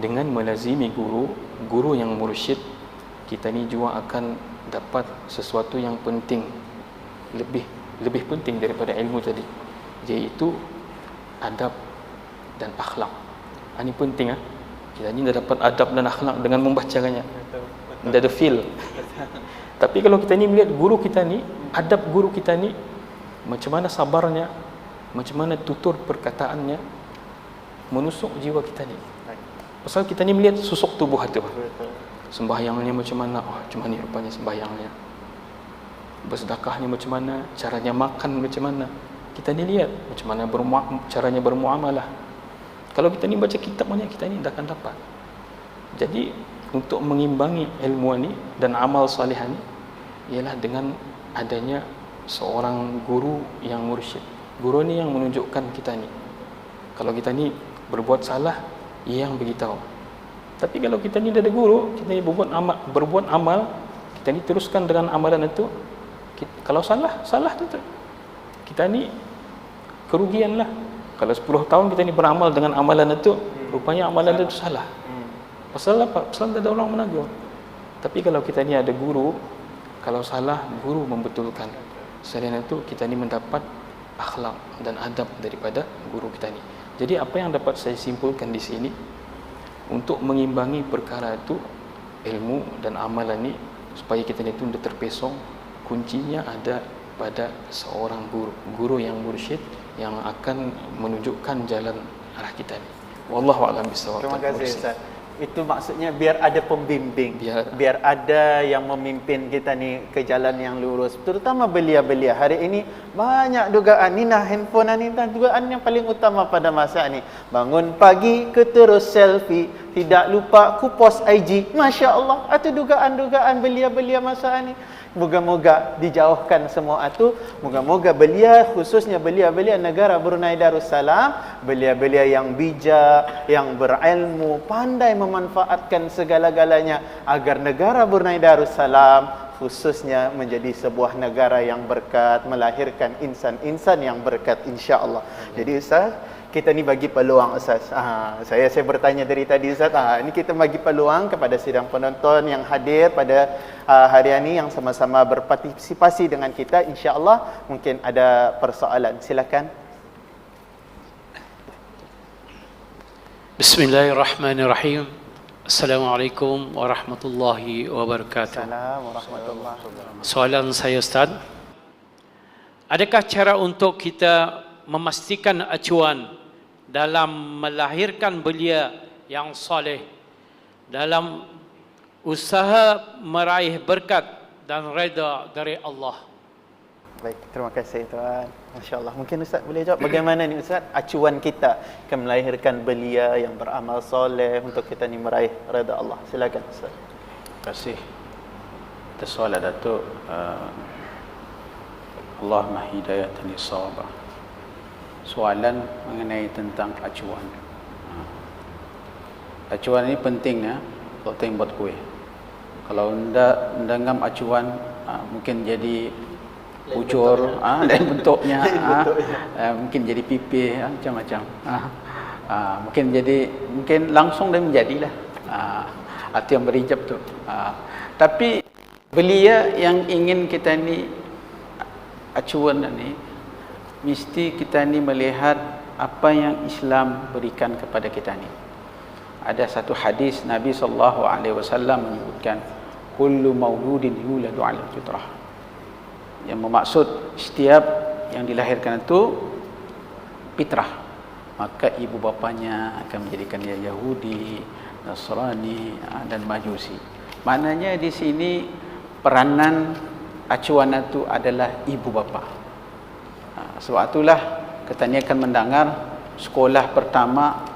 dengan melazimi guru yang mursyid, kita ni juga akan dapat sesuatu yang penting, lebih penting daripada ilmu tadi, iaitu adab dan akhlak. Ini penting. Kita ni dah dapat adab dan akhlak dengan membacanya, dah ada feel. Tapi kalau kita ni melihat guru kita ni, adab guru kita ni, macam mana sabarnya, macam mana tutur perkataannya, menusuk jiwa kita ni. Pasal kita ni melihat susuk tubuh hati. Sembahyangnya macam mana? Oh, cuma ni rupanya sembahyangnya. Bersedekahnya macam mana? Caranya makan macam mana? Kita ni lihat macam mana caranya bermuamalah. Kalau kita ni baca kitab banyak, kita ni dah akan dapat. Jadi untuk mengimbangi ilmu ni dan amal salih ni, ialah dengan adanya seorang guru yang mursyid. Guru ni yang menunjukkan kita ni. Kalau kita ni berbuat salah, ia yang beritahu. Tapi kalau kita ni dah ada guru, kita ni berbuat amal, kita ni teruskan dengan amalan itu. Kalau salah tu. Kita ni kerugian lah. Kalau 10 tahun kita ni beramal dengan amalan itu, rupanya amalan itu salah. Pasal apa? Pasal tak ada orang menegur. Tapi kalau kita ni ada guru, kalau salah, guru membetulkan. Selain itu, kita ni mendapat akhlak dan adab daripada guru kita ni. Jadi apa yang dapat saya simpulkan di sini, untuk mengimbangi perkara itu, ilmu dan amalan ni, supaya kita ni itu tidak terpesong, kuncinya ada pada seorang guru yang mursyid, yang akan menunjukkan jalan arah kita ni. Wallahu a'lam bishawab. Terima kasih Ustaz. Itu maksudnya biar ada pembimbing, biar ada yang memimpin kita ni ke jalan yang lurus. Terutama belia-belia. Hari ini banyak dugaan. Ni nah handphone ni dah dugaan yang paling utama pada masa ni. Bangun pagi ke terus selfie, tidak lupa ku post IG. Masya Allah, itu dugaan-dugaan belia-belia masa ni. Moga-moga dijauhkan semua itu. Moga-moga belia, khususnya belia-belia negara Brunei Darussalam, belia-belia yang bijak, yang berilmu, pandai memanfaatkan segala-galanya agar negara Brunei Darussalam khususnya menjadi sebuah negara yang berkat, melahirkan insan-insan yang berkat, insya-Allah. Jadi Ustaz, kita ni bagi peluang Ustaz. Saya bertanya dari tadi Ustaz. Ini kita bagi peluang kepada sidang penonton yang hadir pada hari ini, yang sama-sama berpartisipasi dengan kita. Insya-Allah mungkin ada persoalan. Silakan. Bismillahirrahmanirrahim. Assalamualaikum warahmatullahi wabarakatuh. Assalamualaikum warahmatullahi wabarakatuh. Soalan saya Ustaz, adakah cara untuk kita memastikan acuan dalam melahirkan belia yang soleh, dalam usaha meraih berkat dan redha dari Allah? Baik, terima kasih tuan. Masya-Allah. Mungkin Ustaz boleh jawab bagaimana ni Ustaz acuan kita ke melahirkan belia yang beramal soleh untuk kita ni meraih redha Allah. Silakan Ustaz. Terima kasih atas soalan Datuk. Allahumma hidayatan lis-shawab. Soalan mengenai tentang acuan. Acuan ini penting ya, kalau kita buat kuih. Kalau anda ngam acuan, mungkin jadi bujur, lain bentuknya, mungkin jadi pipih, macam-macam. Mungkin langsung dia menjadilah. Itu yang berijab tu. Tapi belia yang ingin kita ni acuan ni, mesti kita ni melihat apa yang Islam berikan kepada kita ni. ada satu hadis Nabi SAW menyebutkan kullu mauludin yuladu 'ala fitrah. Yang bermaksud setiap yang dilahirkan itu fitrah. Maka ibu bapanya akan menjadikan dia Yahudi, Nasrani dan Majusi. Maknanya di sini peranan acuan itu adalah ibu bapa. Sebab itulah kita ni akan mendengar sekolah pertama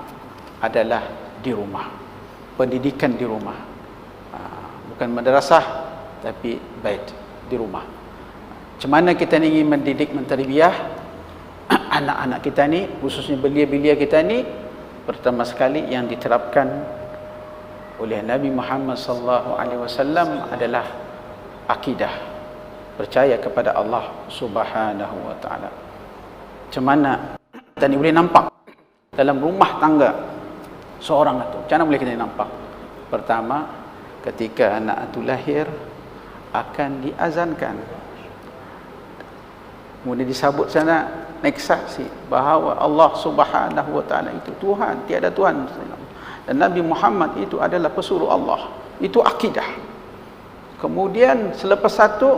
adalah di rumah. Pendidikan di rumah. Bukan madrasah tapi bait, di rumah. Macam mana kita ni ingin mendidik, menterbiah anak-anak kita ni, khususnya belia-belia kita ni, pertama sekali yang diterapkan oleh Nabi Muhammad SAW adalah akidah, percaya kepada Allah Subhanahu wa taala. Macam mana kita ni boleh nampak dalam rumah tangga seorang itu? Macam mana boleh kita nampak? Pertama, ketika anak itu lahir akan diazankan. Kemudian disebut sana naik saksi bahawa Allah Subhanahu wa taala itu Tuhan, tiada Tuhan. Dan Nabi Muhammad itu adalah pesuruh Allah. Itu akidah. Kemudian selepas satu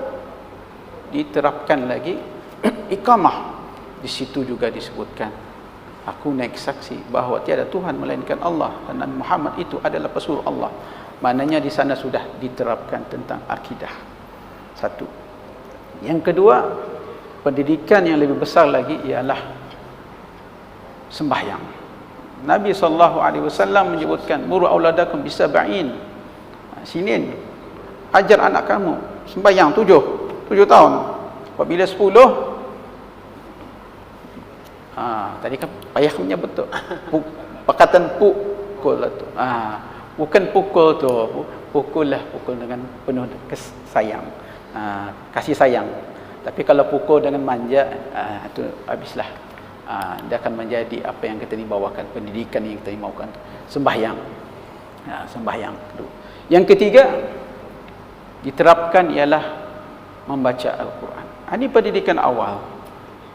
diterapkan lagi iqamah. Di situ juga disebutkan aku naik saksi bahawa tiada Tuhan melainkan Allah dan Nabi Muhammad itu adalah pesuruh Allah. Maknanya di sana sudah diterapkan tentang akidah. Satu. Yang kedua, pendidikan yang lebih besar lagi ialah sembahyang. Nabi SAW menyebutkan muru auladakum bisab'in sinin, ajar anak kamu sembahyang 7 tahun. Apabila 10, tadi kan payah menyebut tu perkataan pukul tu. Bukan pukul tu, pukul dengan penuh sayang, kasih sayang. Tapi kalau pukul dengan manja, itu habislah. Dia akan menjadi apa yang kita ni bawakan, pendidikan yang kita ni mahukan. Sembahyang. Sembahyang. Yang ketiga, diterapkan ialah membaca Al-Quran. Ini pendidikan awal.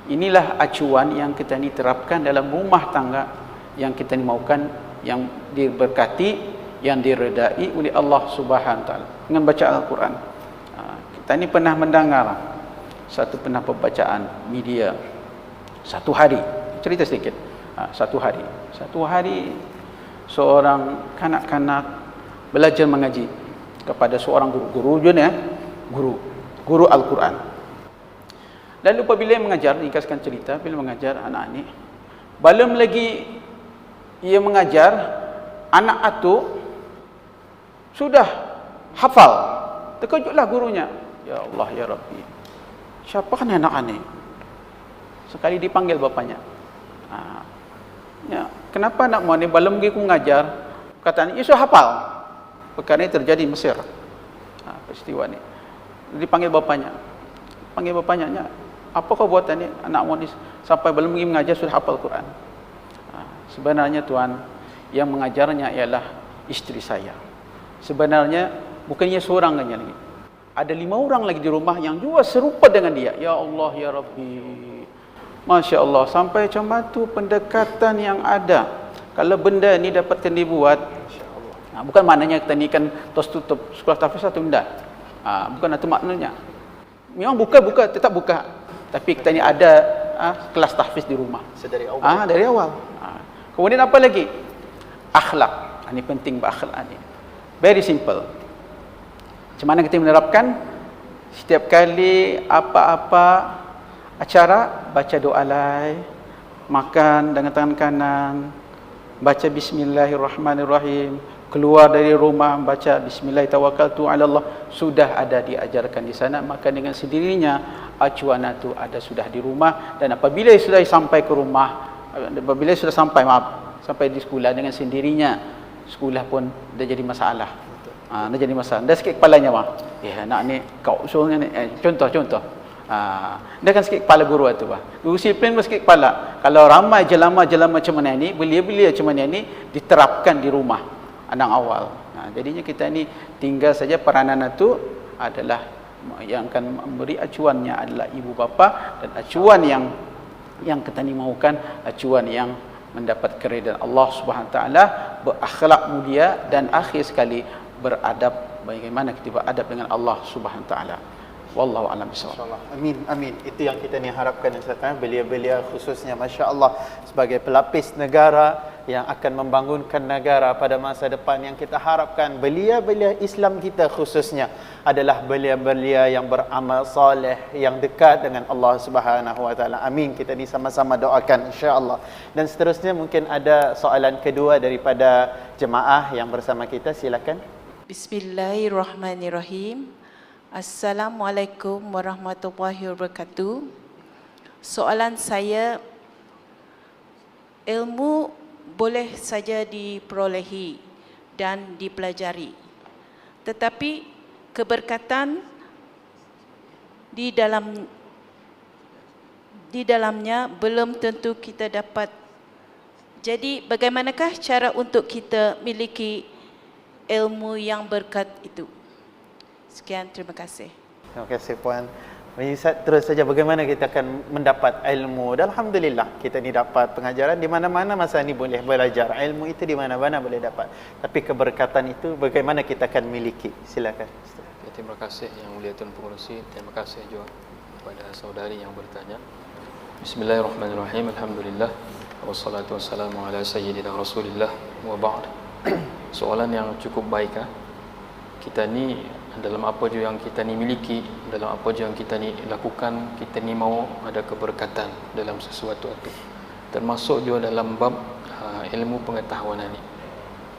Inilah acuan yang kita ni terapkan dalam rumah tangga yang kita ni mahukan, yang diberkati, yang diredai oleh Allah Subhanahu wa taala dengan baca Al-Quran. Kita ni pernah mendengar satu pembacaan media satu hari, cerita sedikit. Satu hari seorang kanak-kanak belajar mengaji kepada seorang guru Al-Quran. Lalu apabila mengajar, ringkaskan cerita, bila mengajar anak ini, belum lagi ia mengajar, anak itu sudah hafal. Terkejutlah gurunya. Ya Allah, ya Rabbi, siapa kan anak ini? Sekali dipanggil bapaknya. Ya, kenapa anakmu ni belum pergi aku mengajar? Katanya, ia sudah hafal. Perkara ini terjadi di Mesir. Peristiwa ni. Dipanggil bapaknya. Panggil bapaknya, apa kau buat ni? Anakmu ni sampai belum pergi mengajar sudah hafal Quran. Sebenarnya Tuan, yang mengajarnya ialah isteri saya. Sebenarnya bukannya seorang lagi. Ada 5 orang lagi di rumah yang juga serupa dengan dia. Ya Allah, ya Rabbi. Masya Allah, sampai macam tu pendekatan yang ada. Kalau benda ni dapatkan dibuat, bukan maknanya kita ni kan tos tutup sekolah tahfiz atau tidak. Bukan itu maknanya. Memang buka, tetap buka. Tapi kita ni ada kelas tahfiz di rumah. Dari awal. Dari awal. Kemudian apa lagi? Akhlak. Ini penting berakhlak ni. Very simple. Macam mana kita menerapkan? Setiap kali apa-apa acara, baca doa lai, makan dengan tangan kanan, baca bismillahirrahmanirrahim, keluar dari rumah baca bismillahirrahmanirrahim, sudah ada diajarkan di sana. Maka dengan sendirinya acuan itu ada sudah di rumah. Dan apabila sudah sampai ke rumah, apabila sudah sampai di sekolah, dengan sendirinya sekolah pun dah jadi masalah. Dah jadi masalah. Dah sikit kepalanya ya anak ni kau usulnya ni contoh. Dia kan sikit kepala guru itu Guru disiplin pun sikit kepala. Kalau ramai jelama macam mana ni, belia-belia macam mana ni diterapkan di rumah anak awal. Jadinya kita ni tinggal saja peranan itu adalah yang akan memberi acuannya adalah ibu bapa, dan acuan yang kita ni mahukan acuan yang mendapat keridaan Allah Subhanahu wa taala, berakhlak mulia, dan akhir sekali beradab, bagaimana kita beradab dengan Allah Subhanahu wa taala. Wallahu a'lam bishawab. InsyaAllah. Amin, amin. Itu yang kita ni harapkan Ustaz. Belia-belia khususnya Masya Allah sebagai pelapis negara yang akan membangunkan negara pada masa depan, yang kita harapkan belia-belia Islam kita khususnya adalah belia-belia yang beramal soleh, yang dekat dengan Allah Subhanahu wa taala. Amin. Kita ni sama-sama doakan insya-Allah. Dan seterusnya mungkin ada soalan kedua daripada jemaah yang bersama kita, silakan. Bismillahirrahmanirrahim. Assalamualaikum warahmatullahi wabarakatuh. Soalan saya, ilmu boleh saja diperolehi dan dipelajari, tetapi keberkatan di dalamnya belum tentu kita dapat. Jadi bagaimanakah cara untuk kita miliki ilmu yang berkat itu? Sekian, terima kasih. Terima kasih Puan. Ustaz, terus saja bagaimana kita akan mendapat ilmu. Dan alhamdulillah kita ni dapat pengajaran di mana-mana masa ni boleh belajar. Ilmu itu di mana-mana boleh dapat. Tapi keberkatan itu bagaimana kita akan miliki. Silakan. Ya, terima kasih Yang Mulia Tuan Pengerusi. Terima kasih juga kepada saudari yang bertanya. Bismillahirrahmanirrahim. Alhamdulillah. Wassalatu wassalamu ala sayyidina Rasulillah wa ba'd. Soalan yang cukup baik. Kita ni dalam apa je yang kita ni miliki, dalam apa je yang kita ni lakukan, kita ni mau ada keberkatan dalam sesuatu itu. Termasuk juga dalam bab ilmu pengetahuan ni.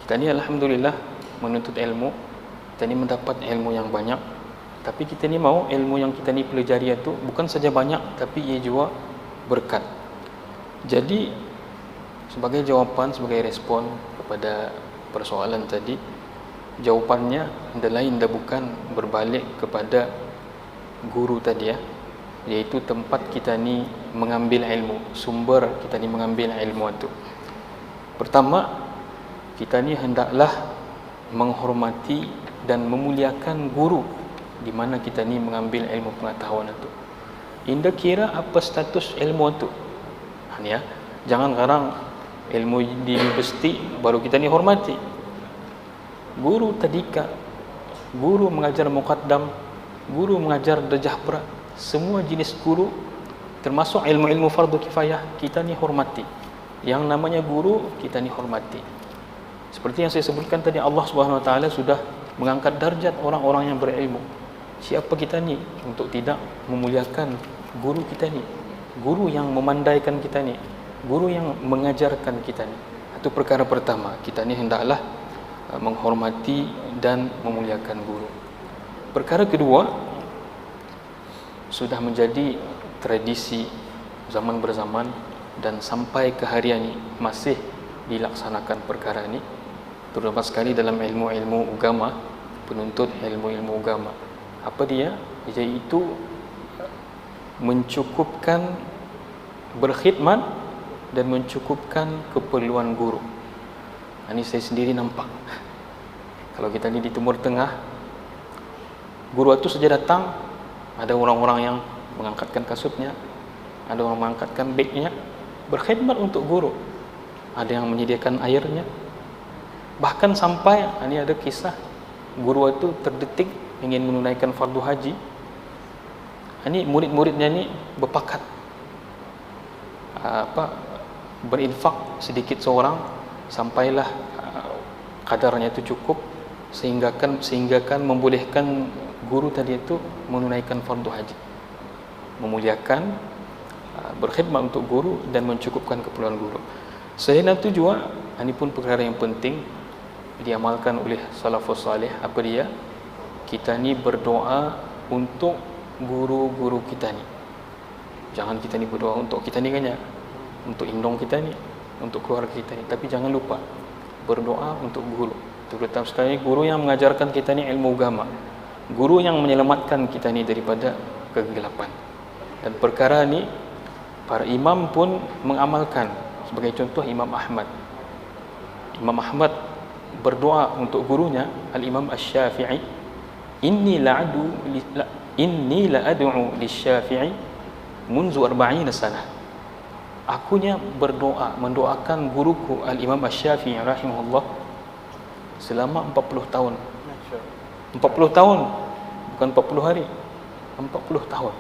Kita ni alhamdulillah menuntut ilmu, kita ni mendapat ilmu yang banyak, tapi kita ni mau ilmu yang kita ni pelajari itu bukan saja banyak, tapi ia juga berkat. Jadi sebagai jawapan, sebagai respon kepada persoalan tadi, jawapannya adalah lain dah bukan berbalik kepada guru tadi iaitu tempat kita ni mengambil ilmu, sumber kita ni mengambil ilmu itu. Pertama, kita ni hendaklah menghormati dan memuliakan guru di mana kita ni mengambil ilmu pengetahuan itu. Indah kira apa status ilmu itu. Jangan sekarang ilmu di universiti baru kita ni hormati. Guru tadika, guru mengajar muqaddam, guru mengajar darjah pra, semua jenis guru termasuk ilmu-ilmu fardu kifayah kita ni hormati. Yang namanya guru kita ni hormati. Seperti yang saya sebutkan tadi, Allah Subhanahu wa taala sudah mengangkat darjat orang-orang yang berilmu. Siapa kita ni untuk tidak memuliakan guru kita ni, guru yang memandaikan kita ni, guru yang mengajarkan kita ni. Itu perkara pertama, kita ni hendaklah menghormati dan memuliakan guru. Perkara kedua, sudah menjadi tradisi zaman berzaman dan sampai ke hari ini masih dilaksanakan perkara ini, terutama sekali dalam ilmu-ilmu agama, penuntut ilmu-ilmu agama. Apa dia? Iaitu mencukupkan berkhidmat dan mencukupkan keperluan guru. Ini saya sendiri nampak. Kalau kita ni di Timur Tengah, guru itu saja datang, ada orang-orang yang mengangkatkan kasutnya, ada orang mengangkatkan bagnya, berkhidmat untuk guru. Ada yang menyediakan airnya. Bahkan sampai, ini ada kisah, guru itu terdetik ingin menunaikan fardu haji. Ini murid-muridnya ni berpakat berinfak sedikit seorang, sampailah kadarnya itu cukup sehingga membolehkan guru tadi itu menunaikan fardu haji, memuliakan, berkhidmat untuk guru dan mencukupkan keperluan guru. Selain itu juga, ini pun perkara yang penting diamalkan oleh salafus salih. Apa dia? Kita ni berdoa untuk guru-guru kita ni. Jangan kita ni berdoa untuk kita ni kan, untuk indong kita ni, untuk keluarga kita ni, tapi jangan lupa berdoa untuk guru, terutama sekali guru yang mengajarkan kita ni ilmu agama, guru yang menyelamatkan kita ni daripada kegelapan. Dan perkara ni para imam pun mengamalkan. Sebagai contoh, Imam Ahmad berdoa untuk gurunya Al-Imam Asy-Syafi'i, inni la'ad'u lisyyafi'i munzu 40 sanah. akunya berdoa, mendoakan guruku Al-Imam Asy-Syafi'i rahimahullah selama 40 tahun. 40 tahun, bukan 40 hari, 40 tahun.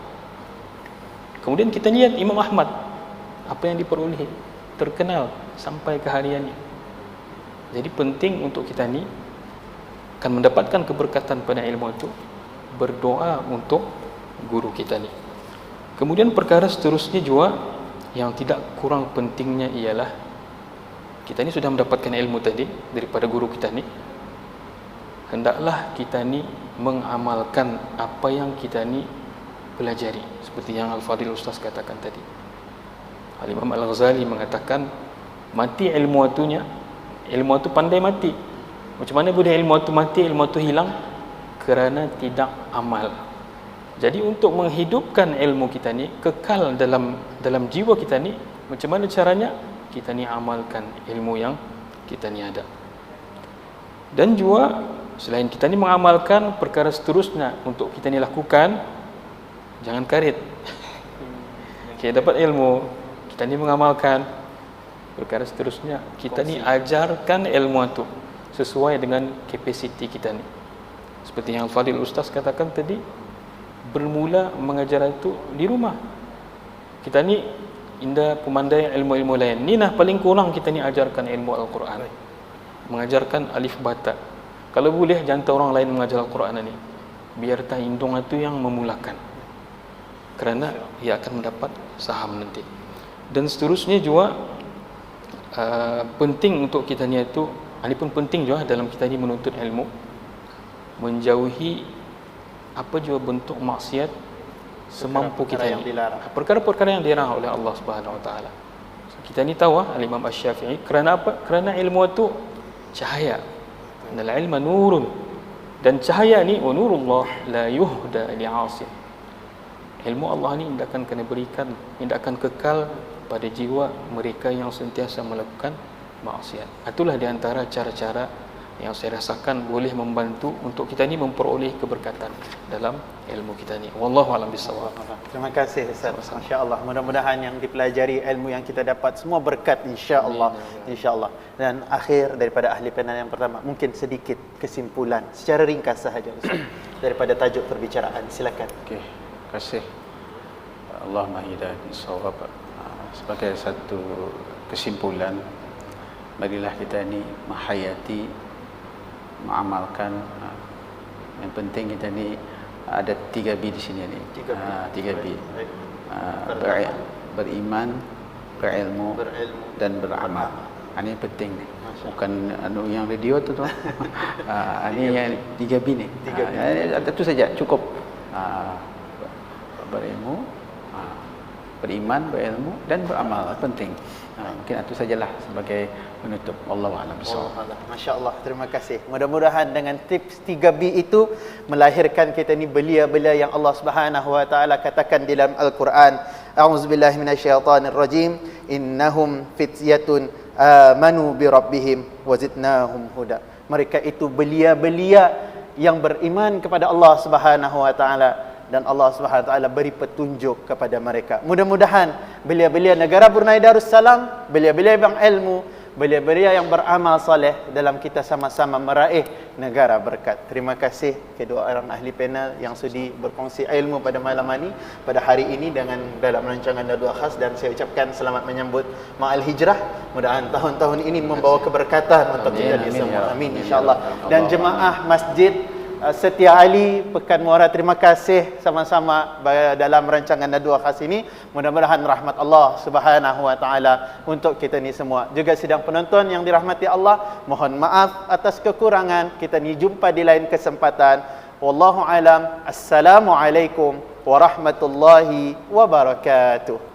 Kemudian kita lihat Imam Ahmad, apa yang diperolehi, terkenal sampai kehariannya. Jadi penting untuk kita ni akan mendapatkan keberkatan pada ilmu itu, berdoa untuk guru kita ni. Kemudian perkara seterusnya juga yang tidak kurang pentingnya ialah kita ni sudah mendapatkan ilmu tadi daripada guru kita ni, hendaklah kita ni mengamalkan apa yang kita ni pelajari, seperti yang Al-Fadhil Ustaz katakan tadi. Al-Imam Al-Ghazali mengatakan mati ilmu atunya, ilmu atu pandai mati. Macam mana boleh ilmu atu mati, ilmu atu hilang? Kerana tidak amal. Jadi untuk menghidupkan ilmu kita ni kekal dalam jiwa kita ni, macam mana caranya? Kita ni amalkan ilmu yang kita ni ada. Dan juga selain kita ni mengamalkan, perkara seterusnya untuk kita ni lakukan, jangan karit. Kita dapat ilmu, kita ni mengamalkan, perkara seterusnya kita ni ajarkan ilmu itu sesuai dengan kapasiti kita ni. Seperti yang Fadil Ustaz katakan tadi, bermula mengajar itu di rumah. Kita ni indah pemandai ilmu-ilmu lain. Ni nah paling kurang kita ni ajarkan ilmu Al-Quran, mengajarkan alif bata. Kalau boleh jangan orang lain mengajar Al-Quran ni, biar tak indung itu yang memulakan, kerana ia akan mendapat saham nanti. Dan seterusnya juga penting untuk kita ni itu, ini pun penting juga dalam kita ni menuntut ilmu, menjauhi apa juga bentuk maksiat semampu kita ni, perkara-perkara yang dilarang oleh Allah Subhanahu Wa Taala. Kita ni tahu Al-Imam Asy-Syafi'i, kerana apa? Kerana ilmu itu cahaya. Innal ilma nurun, dan cahaya ni nurullah la yuhda li'asin. Ilmu Allah ni tidak akan kena berikan, tidak akan kekal pada jiwa mereka yang sentiasa melakukan maksiat. Itulah di antara cara-cara yang saya rasakan boleh membantu untuk kita ni memperoleh keberkatan dalam ilmu kita ni. Wallahu a'lam bissawab. Terima kasih Ustaz. Masya-Allah. Mudah-mudahan yang dipelajari, ilmu yang kita dapat semua berkat insya-Allah. Insya-Allah. Dan akhir daripada ahli panel yang pertama, mungkin sedikit kesimpulan secara ringkas sahaja Ustaz daripada tajuk perbicaraan. Silakan. Okey. Terima kasih. Allahumma hidayah bissawab. Sebagai satu kesimpulan, marilah kita ni menghayati, mengamalkan. Yang penting kita ni ada 3B di sini ni. 3B. Beriman, berilmu dan beramal. Ini penting ni. Bukan yang radio tu. Ini yang 3B ni. Itu saja cukup. Berilmu, beriman, berilmu dan beramal penting. Mungkin itu sajalah sebagai penutup. Wallahu a'lam bishawab. Masya-Allah, terima kasih. Mudah-mudahan dengan tips 3B itu melahirkan kita ni belia-belia yang Allah Subhanahu Wa Taala katakan di dalam Al-Quran. A'udzubillahi minasyaitonirrajim. Innahum fityatun amanu bi rabbihim wazidnahum huda. Mereka itu belia-belia yang beriman kepada Allah Subhanahu Wa Taala, dan Allah Subhanahu Wa Taala beri petunjuk kepada mereka. Mudah-mudahan belia-belia negara Brunei Darussalam, belia-belia yang ilmu, belia-belia yang beramal soleh dalam kita sama-sama meraih negara berkat. Terima kasih kedua orang ahli panel yang sudi berkongsi ilmu pada malam ini, pada hari ini dengan dalam rancangan Nadwa Khas, dan saya ucapkan selamat menyambut Ma'al Hijrah. Mudah-mudahan tahun-tahun ini membawa keberkatan untuk kita semua. Amin insya-Allah. Dan jemaah Masjid Setia Ali Pekan Muara, terima kasih sama-sama dalam rancangan Nadwa Khas ini. Mudah-mudahan rahmat Allah Subhanahu Wa Taala untuk kita ni semua. Juga sidang penonton yang dirahmati Allah, mohon maaf atas kekurangan. Kita ni jumpa di lain kesempatan. Wallahu alam. Assalamualaikum warahmatullahi wabarakatuh.